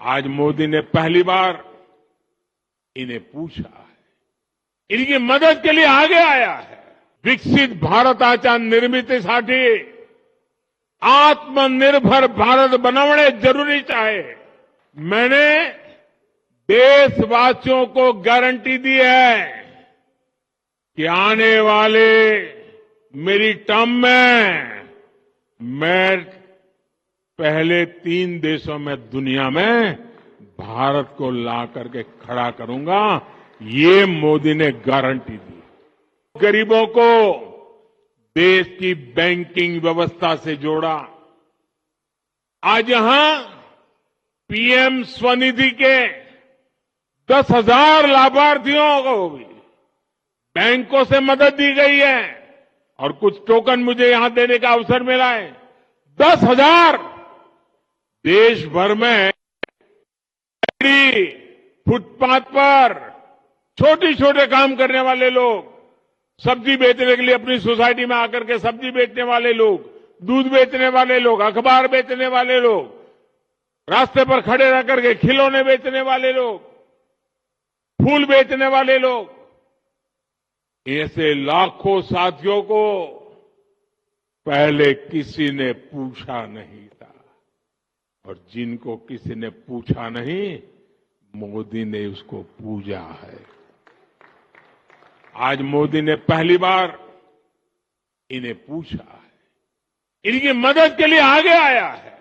आज मोदी ने पहली बार इन्हें पूछा है, इनकी मदद के लिए आगे आया है। विकसित भारताच्या निर्मितीसाठी आत्मनिर्भर भारत बनवणे जरूरीच आहे। मैंने देशवासियों को गारंटी दी है कि आने वाले मेरी टर्म में मैं पहले 3 देशों में दुनिया में भारत को ला करके खड़ा करूंगा। ये मोदी ने गारंटी दी। गरीबों को देश की बैंकिंग व्यवस्था से जोड़ा। आज यहां पीएम स्वनिधि के 10,000 लाभार्थियों को भी बैंकों से मदद दी गई है और कुछ टोकन मुझे यहां देने का अवसर मिला है। 10,000 देश भर में फुटपाथ पर छोटे छोटे काम करने वाले लोग, सब्जी बेचने के लिए अपनी सोसाइटी में आकर के सब्जी बेचने वाले लोग, दूध बेचने वाले लोग, अखबार बेचने वाले लोग, रास्ते पर खड़े रह करके खिलौने बेचने वाले लोग, फूल बेचने वाले लोग, ऐसे लाखों साथियों को पहले किसी ने पूछा नहीं था और जिनको किसी ने पूछा नहीं, मोदी ने उसको पूजा है। आज मोदी ने पहली बार इन्हें पूछा है, इनकी मदद के लिए आगे आया है।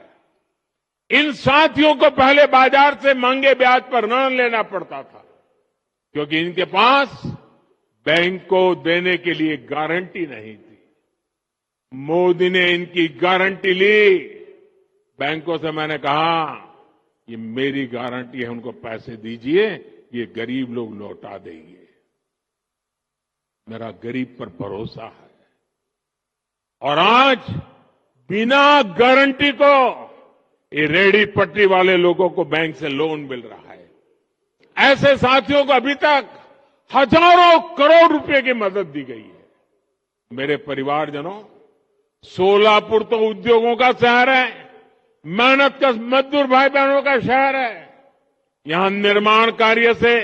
इन साथियों को पहले बाजार से महंगे ब्याज पर ऋण लेना पड़ता था क्योंकि इनके पास बैंक को देने के लिए गारंटी नहीं थी। मोदी ने इनकी गारंटी ली। बैंकों से मैंने कहा ये मेरी गारंटी है, उनको पैसे दीजिए, ये गरीब लोग लौटा देंगे। मेरा गरीब पर भरोसा है। और आज बिना गारंटी को ये रेहड़ी पटरी वाले लोगों को बैंक से लोन मिल रहा है। ऐसे साथियों को अभी तक हजारों करोड़ रुपए की मदद दी गई है। मेरे परिवारजनों, सोलापुर तो उद्योगों का शहर है, मेहनत का मजदूर भाई बहनों का शहर है। यहां निर्माण कार्य से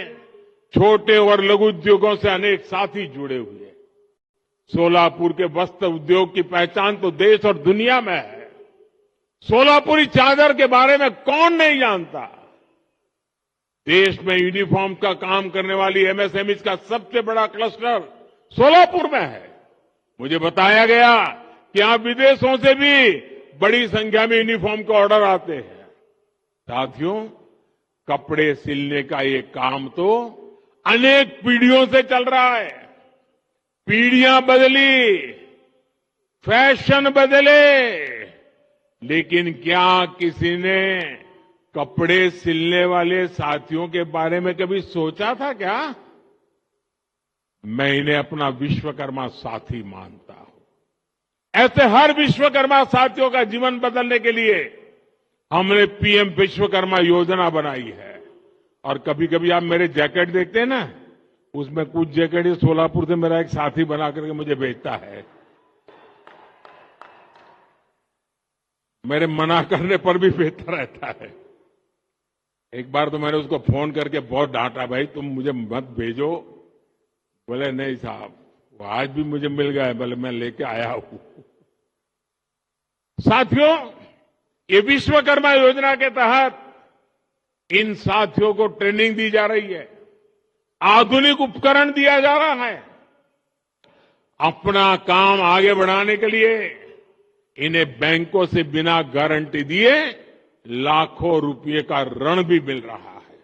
छोटे और लघु उद्योगों से अनेक साथी जुड़े हुए हैं। सोलापुर के वस्त्र उद्योग की पहचान तो देश और दुनिया में है। सोलापुरी चादर के बारे में कौन नहीं जानता। देश में यूनिफॉर्म का काम करने वाली एमएसएमई का सबसे बड़ा क्लस्टर सोलापुर में है। मुझे बताया गया कि यहां विदेशों से भी बड़ी संख्या में यूनिफॉर्म के ऑर्डर आते हैं। साथियों, कपड़े सिलने का ये काम तो अनेक पीढ़ियों से चल रहा है। पीढ़ियां बदली, फैशन बदले, लेकिन क्या किसी ने कपड़े सिलने वाले साथियों के बारे में कभी सोचा था क्या? मैं इन्हें अपना विश्वकर्मा साथी मानता हूं। ऐसे हर विश्वकर्मा साथियों का जीवन बदलने के लिए हमने पीएम विश्वकर्मा योजना बनाई है। और कभी कभी आप मेरे जैकेट देखते हैं ना, उसमें कुछ जैकेट सोलापुर से मेरा एक साथी बना करके मुझे भेजता है। मेरे मना करने पर भी भेजता रहता है। एक बार तो मैंने उसको फोन करके बहुत डांटा, भाई तुम मुझे मत भेजो। बोले नहीं साहब, वो आज भी मुझे मिल गया है, बोले मैं लेके आया हूं। साथियों, ये विश्वकर्मा योजना के तहत इन साथियों को ट्रेनिंग दी जा रही है, आधुनिक उपकरण दिया जा रहा है। अपना काम आगे बढ़ाने के लिए इन्हें बैंकों से बिना गारंटी दिए लाखों रुपए का ऋण भी मिल रहा है।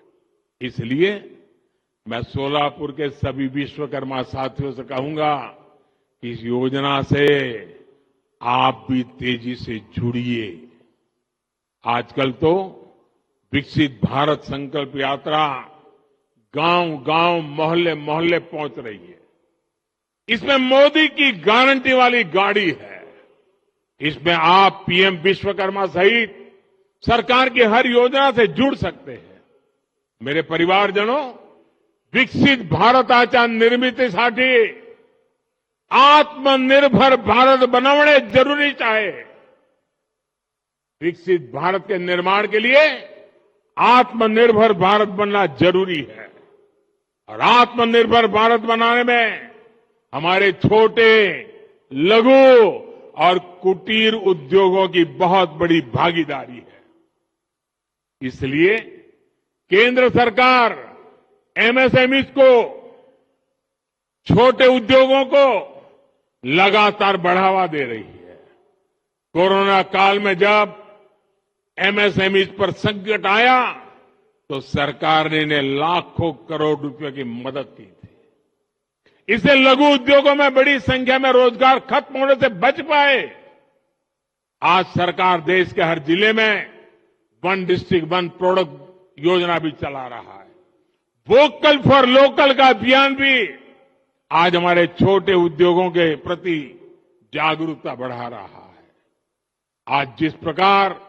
इसलिए मैं सोलापुर के सभी विश्वकर्मा साथियों से कहूंगा कि इस योजना से आप भी तेजी से जुड़िए। आजकल तो विकसित भारत संकल्प यात्रा गांव गांव, मोहल्ले मोहल्ले पहुंच रही है। इसमें मोदी की गारंटी वाली गाड़ी है। इसमें आप पीएम विश्वकर्मा सहित सरकार की हर योजना से जुड़ सकते हैं। मेरे परिवारजनों, विकसित भारताच्या निर्मितीसाठी आत्मनिर्भर भारत बनवणे जरूरीच आहे। विकसित भारत के निर्माण के लिए आत्मनिर्भर भारत बनना जरूरी है और आत्मनिर्भर भारत बनाने में हमारे छोटे, लघु और कुटीर उद्योगों की बहुत बड़ी भागीदारी है। इसलिए केंद्र सरकार एमएसएमई को, छोटे उद्योगों को लगातार बढ़ावा दे रही है। कोरोना काल में जब एमएसएमई पर संकट आया तो सरकार ने इन्हें लाखों करोड़ रुपए की मदद की थी। इससे लघु उद्योगों में बड़ी संख्या में रोजगार खत्म होने से बच पाए। आज सरकार देश के हर जिले में वन डिस्ट्रिक्ट वन प्रोडक्ट योजना भी चला रहा है। वोकल फॉर लोकल का अभियान भी आज हमारे छोटे उद्योगों के प्रति जागरूकता बढ़ा रहा है। आज जिस प्रकार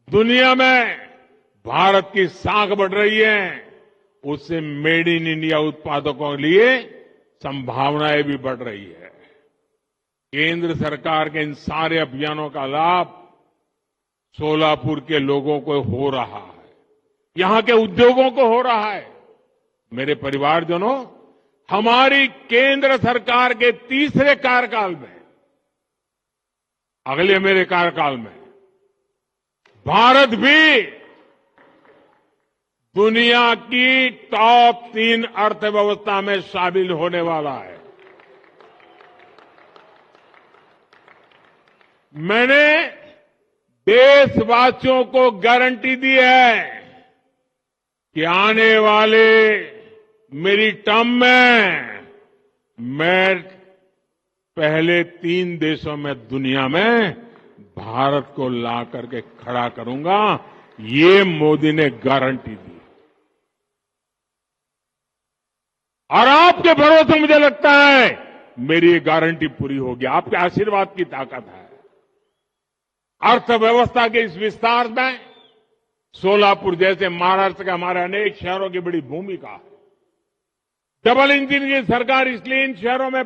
दुनिया में भारत की साख बढ़ रही है, उससे मेड इन इंडिया उत्पादकों के लिए संभावनाएं भी बढ़ रही है। केंद्र सरकार के इन सारे अभियानों का लाभ सोलापुर के लोगों को हो रहा है, यहां के उद्योगों को हो रहा है। मेरे परिवारजनों, हमारी केंद्र सरकार के तीसरे कार्यकाल में, अगले मेरे कार्यकाल में, भारत भी दुनिया की टॉप 3 अर्थव्यवस्था में शामिल होने वाला है। मैंने देशवासियों को गारंटी दी है कि आने वाले मेरी टर्म में मैं पहले 3 देशों में दुनिया में भारत को ला करके खड़ा करूंगा। ये मोदी ने गारंटी दी और आपके भरोसे मुझे लगता है मेरी ये गारंटी पूरी होगी। आपके आशीर्वाद की ताकत है। अर्थव्यवस्था के इस विस्तार में सोलापुर जैसे महाराष्ट्र के हमारे अनेक शहरों की बड़ी भूमिका है। डबल इंजन की सरकार इसलिए इन शहरों में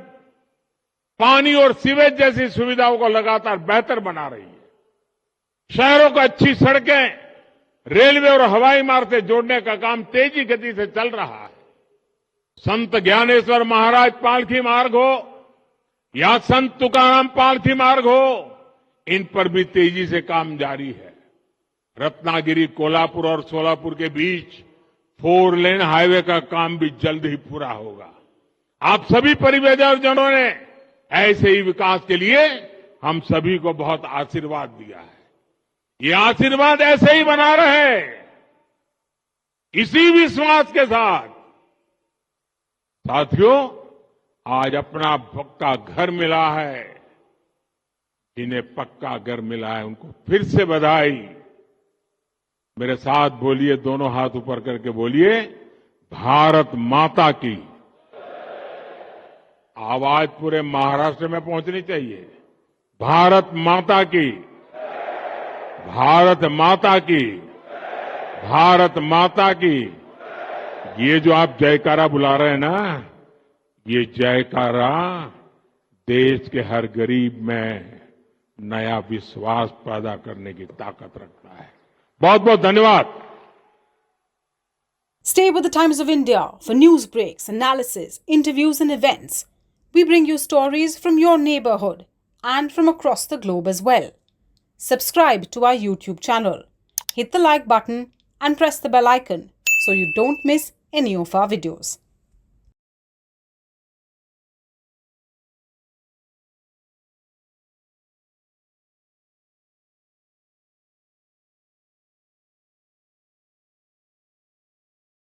पानी और सीवेज जैसी सुविधाओं को लगातार बेहतर बना रही है। शहरों को अच्छी सड़कें, रेलवे और हवाई मार्ग से जोड़ने का काम तेजी गति से चल रहा है। संत ज्ञानेश्वर महाराज पालकी मार्ग हो या संत तुकाराम पालकी मार्ग हो, इन पर भी तेजी से काम जारी है। रत्नागिरी, कोल्हापुर और सोलापुर के बीच 4 लेन हाईवे का काम भी जल्द ही पूरा होगा। आप सभी परिवारजनों ने ऐसे ही विकास के लिए हम सभी को बहुत आशीर्वाद दिया है। ये आशीर्वाद ऐसे ही बना रहे। इसी विश्वास के साथ साथियों, आज अपना पक्का घर मिला है। जिन्हें पक्का घर मिला है उनको फिर से बधाई। मेरे साथ बोलिए, दोनों हाथ ऊपर करके बोलिए, भारत माता की। आवाज पूरे महाराष्ट्र में पहुंचनी चाहिए। भारत माता की, भारत माता की, भारत माता की। ये जो आप जयकारा बुला रहे हैं ना, ये जयकारा देश के हर गरीब में नया विश्वास पैदा करने की ताकत रखता है। बहुत बहुत धन्यवाद। Stay with the Times of India for news breaks, analysis, interviews and events. We bring you stories from your neighborhood and from across the globe as well. Subscribe to our YouTube channel. Hit the like button and press the bell icon so you don't miss any of our videos.